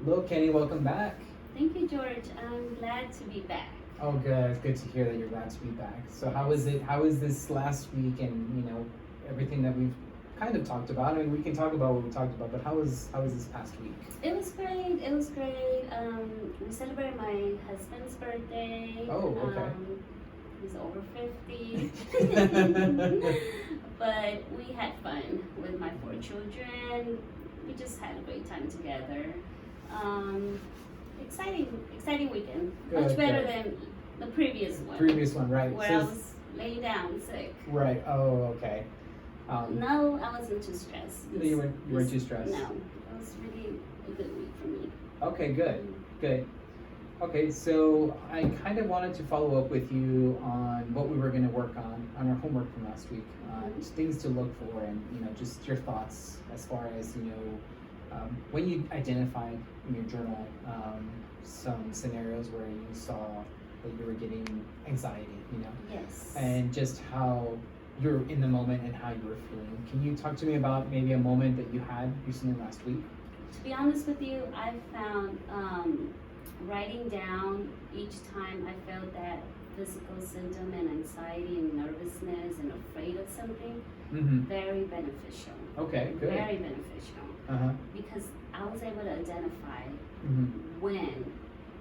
Hello, Kenny. Welcome back. Thank you, George. I'm glad to be back. Oh, good. It's good to hear that you're glad to be back. So, how was it? How was this last week, and everything that we've kind of talked about? I mean, we can talk about what we talked about, but how was this past week? It was great. It was great. We celebrated my husband's birthday. Oh, okay. He's over 50. But we had fun with my 4 children. We just had a great time together. Exciting weekend. Good, Much better good. than the previous one. Previous one, right? Where So I it's- was laying down sick. Right. Oh, okay. No, I wasn't too stressed. You weren't too stressed. No, it was really a good week for me. Okay, good. Okay, so I kind of wanted to follow up with you on what we were going to work on our homework from last week, just things to look for, and just your thoughts as far as when you identified in your journal some scenarios where you saw that you were getting anxiety, Yes. and just how you're in the moment and how you were feeling. Can you talk to me about maybe a moment that you had recently last week? To be honest with you, I found writing down each time I felt that physical symptom and anxiety and nervousness and afraid of something Mm-hmm. very beneficial. Okay, good. Very beneficial Uh-huh. because I was able to identify Mm-hmm. when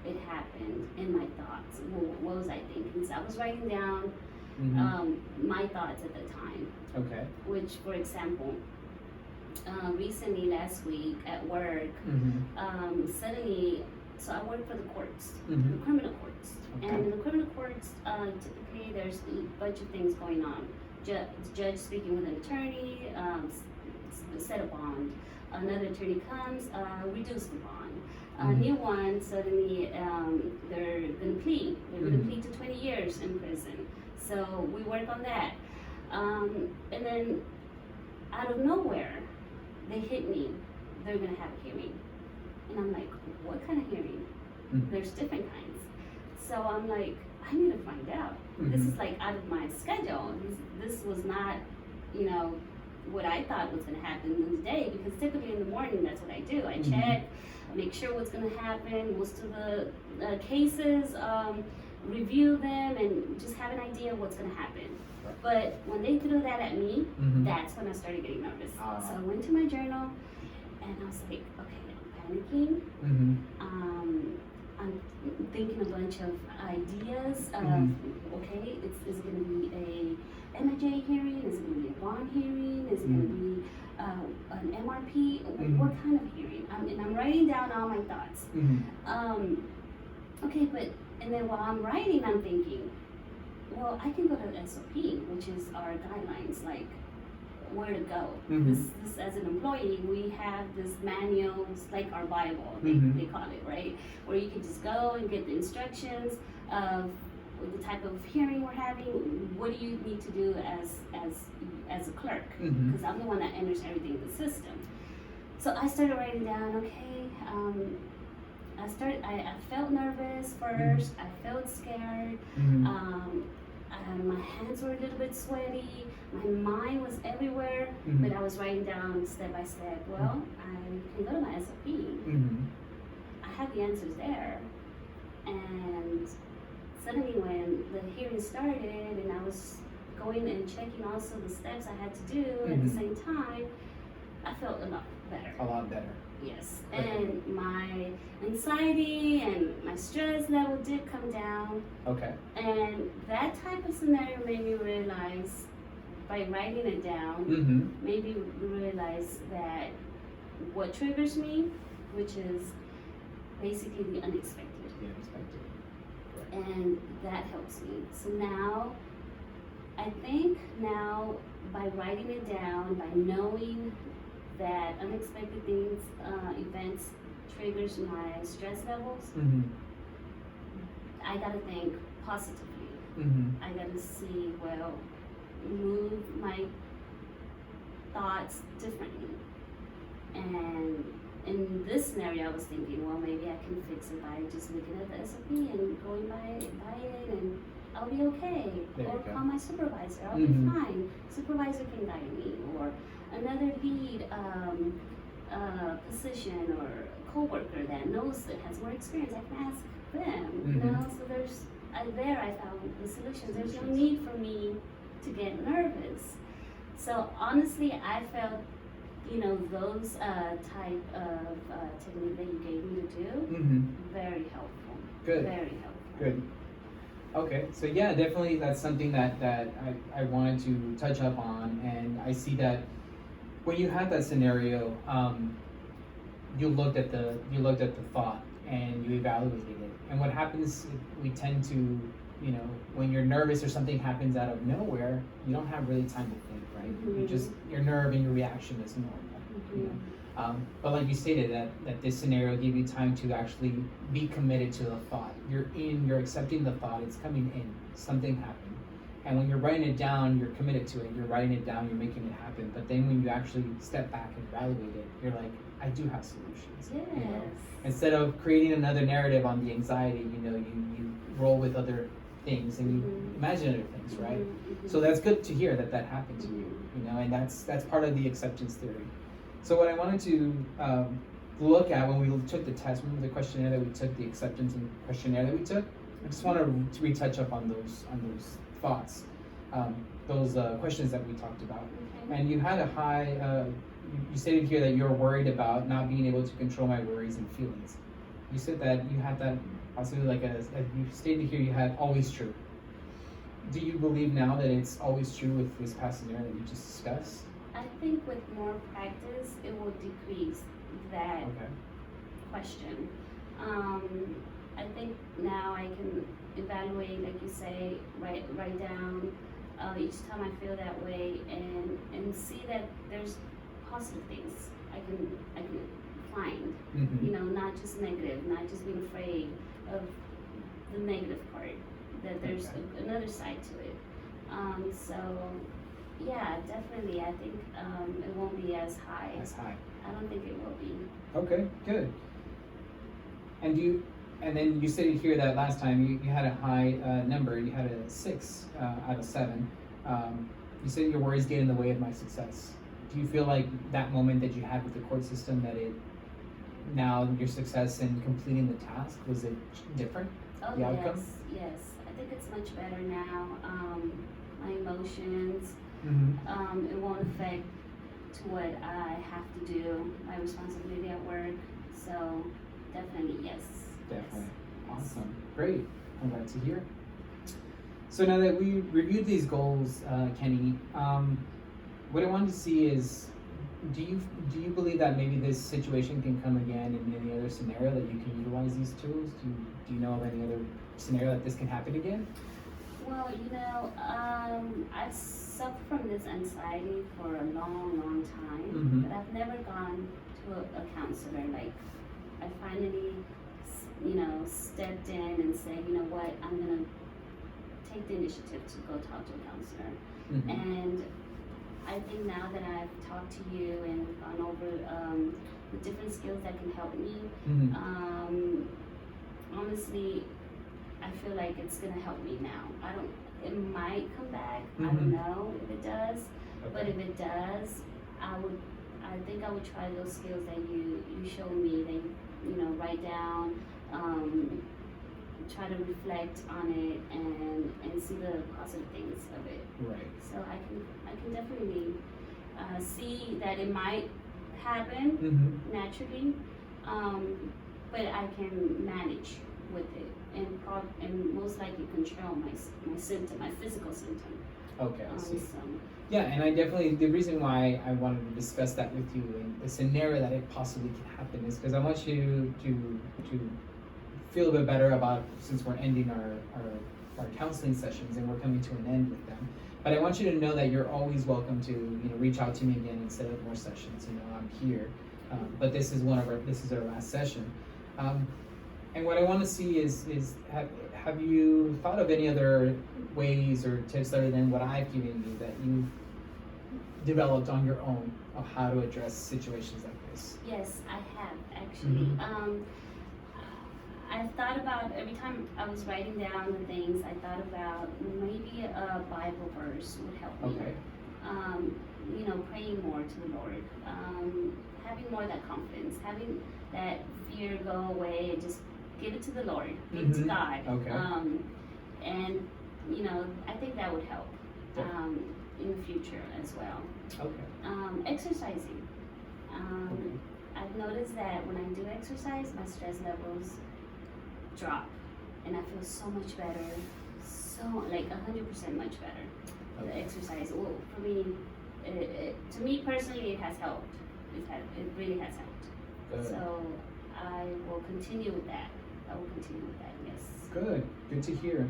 it happened in my thoughts. What was I thinking? So I was writing down Mm-hmm. my thoughts at the time, Okay. which, for example, recently last week at work, Mm-hmm. suddenly, so I work for the courts, Mhm. the criminal courts, Okay. and in the criminal courts, typically there's a bunch of things going on. Judge speaking with an attorney, set a bond. Another attorney comes, reduce the bond. A Mhm. new one suddenly they're gonna plead. They're gonna Mhm. plead to 20 years in prison. So we work on that, and then out of nowhere, they hit me. They're gonna have a hearing, and I'm like, what kind of hearing? Mhm. There's different kinds. So I'm like, I need to find out. This Mhm. is like out of my schedule. This was not, what I thought was gonna happen in the day, because typically in the morning that's what I do. I Mhm. check, make sure what's gonna happen, most of the cases, review them, and just have an idea of what's gonna happen. Right. But when they threw that at me, Mhm. that's when I started getting nervous. Ah. So I went to my journal, and I was like, okay, I'm panicking. Mm-hmm. I'm thinking a bunch of ideas of, Mhm. okay, is it going to be a MJ hearing? Is it going to be a bond hearing? Is it going to be an MRP? Mhm. What kind of hearing? And I'm writing down all my thoughts. Mm-hmm. Okay, and then while I'm writing, I'm thinking, well, I can go to the SOP, which is our guidelines, like where to go. Mhm. This as an employee, we have this manual, it's like our Bible, Mhm. they call it, right? Where you can just go and get the instructions of the type of hearing we're having. What do you need to do as a clerk? Mhm. Because I'm the one that enters everything in the system. So I started writing down, okay, I felt nervous first, I felt scared, Mhm. my hands were a little bit sweaty, my mind was everywhere, Mhm. but I was writing down step by step. Well, I can go to my SOP. Mm-hmm. I have the answers there. And suddenly when the hearing started and I was going and checking also the steps I had to do at the Mhm. same time, I felt a lot better. A lot better. Yes, Okay. and my anxiety and my stress level did come down, Okay. and that type of scenario made me realize, by writing it down, Mm-hmm. made me realize that what triggers me, which is basically the unexpected, The unexpected. and that helps me. So now, I think now by writing it down, by knowing that unexpected things, events triggers my stress levels, Mm-hmm. I gotta think positively. Mm-hmm. I gotta see, well, move my thoughts differently. And in this scenario, I was thinking, well, maybe I can fix it by just looking at the SOP and going by it, and I'll be okay. There Or you go. call my supervisor, I'll Mhm. be fine. Supervisor can guide me. Or another lead, position or coworker that knows that has more experience, I can ask them. So there's there I found the solutions. There's no need for me to get nervous. So honestly, I felt those type of technique that you gave me to do very helpful. Good. Very helpful. Good. Okay, so yeah, definitely that's something that I wanted to touch up on, and I see that when you had that scenario, you looked at the thought and you evaluated it. And what happens, we tend to, when you're nervous or something happens out of nowhere, you don't have really time to think, right? You just, your nerve and your reaction is normal. But like you stated, that this scenario gave you time to actually be committed to the thought. You're accepting the thought, it's coming in, something happened. And when you're writing it down, you're committed to it, you're writing it down, you're making it happen. But then when you actually step back and evaluate it, you're like, I do have solutions. Yes. Instead of creating another narrative on the anxiety, you roll with other things and you imagine other things, right? So that's good to hear that happened to you, and that's part of the acceptance theory. So what I wanted to look at when we took the test, remember the questionnaire that we took, the acceptance and questionnaire that we took? I just want to retouch up on those thoughts, those questions that we talked about. Okay. And you had a high, you stated here that you're worried about not being able to control my worries and feelings. You said that you had that possibly like you stated here you had always true. Do you believe now that it's always true with this past scenario that you just discussed? I think with more practice, it will decrease that question. I think now I can evaluate, like you say, write down each time I feel that way, and see that there's positive things I can find. Not just negative, not just being afraid of the negative part. That there's another side to it. So yeah, definitely. I think it won't be as high. I don't think it will be. Okay, good. And then you stated here that last time you had a high number. You had a 6 out of 7. You said your worries get in the way of my success. Do you feel like that moment that you had with the court system, that now your success in completing the task, was it different? Oh, the outcome? Yes. I think it's much better now. My emotions, it won't affect to what I have to do, my responsibility at work. So definitely yes. Definitely. Yes. Awesome. Great. I'm glad to hear. So now that we reviewed these goals, Kenny, what I wanted to see is, do you believe that maybe this situation can come again in any other scenario that you can utilize these tools? Do you know of any other scenario that this can happen again? Well, I've suffered from this anxiety for a long time, but I've never gone to a counselor. Like, I finally, stepped in and said, you know what, I'm gonna take the initiative to go talk to a counselor. And I think now that I've talked to you and gone over the different skills that can help me, honestly, I feel like it's gonna help me now. It might come back. I don't know if it does, but if it does, I think I would try those skills that you showed me. That write down, try to reflect on it, and see the positive things of it. Right. So I can definitely see that it might happen naturally, but I can manage with it and most likely control my symptom, my physical symptom. Okay, I see. So, yeah, and I definitely, the reason why I wanted to discuss that with you and the scenario that it possibly can happen is because I want you to feel a bit better about, since we're ending our counseling sessions and we're coming to an end with them. But I want you to know that you're always welcome to reach out to me again and set up more sessions. I'm here, but this is our last session. And what I want to see is have you thought of any other ways or tips other than what I've given you that you've developed on your own of how to address situations like this? Yes, I have actually. I thought about, every time I was writing down the things, I thought about maybe a Bible verse would help me. Okay. Praying more to the Lord, having more of that confidence, having that fear go away, and just give it to the Lord, give it to God. Okay. And you know, I think that would help in the future as well. Okay. Exercising. Okay. I've noticed that when I do exercise, my stress levels drop, and I feel so much better, so like 100% much better. The Okay. exercise, well, for me, to me personally, it has helped. It really has helped. Good. So I will continue with that. I will continue with that. Yes. Good. Good to hear.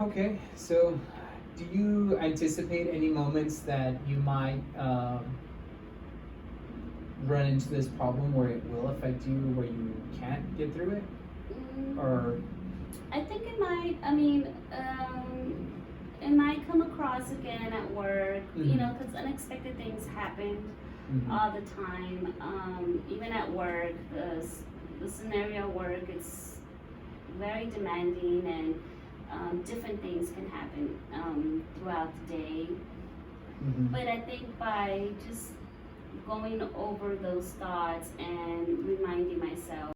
Okay, so do you anticipate any moments that you might run into this problem where it will affect you, where you can't get through it? Or I think it might. I mean, it might come across again at work. You know, because unexpected things happen all the time. Even at work, the scenario at work is very demanding, and different things can happen throughout the day. But I think by just going over those thoughts and reminding myself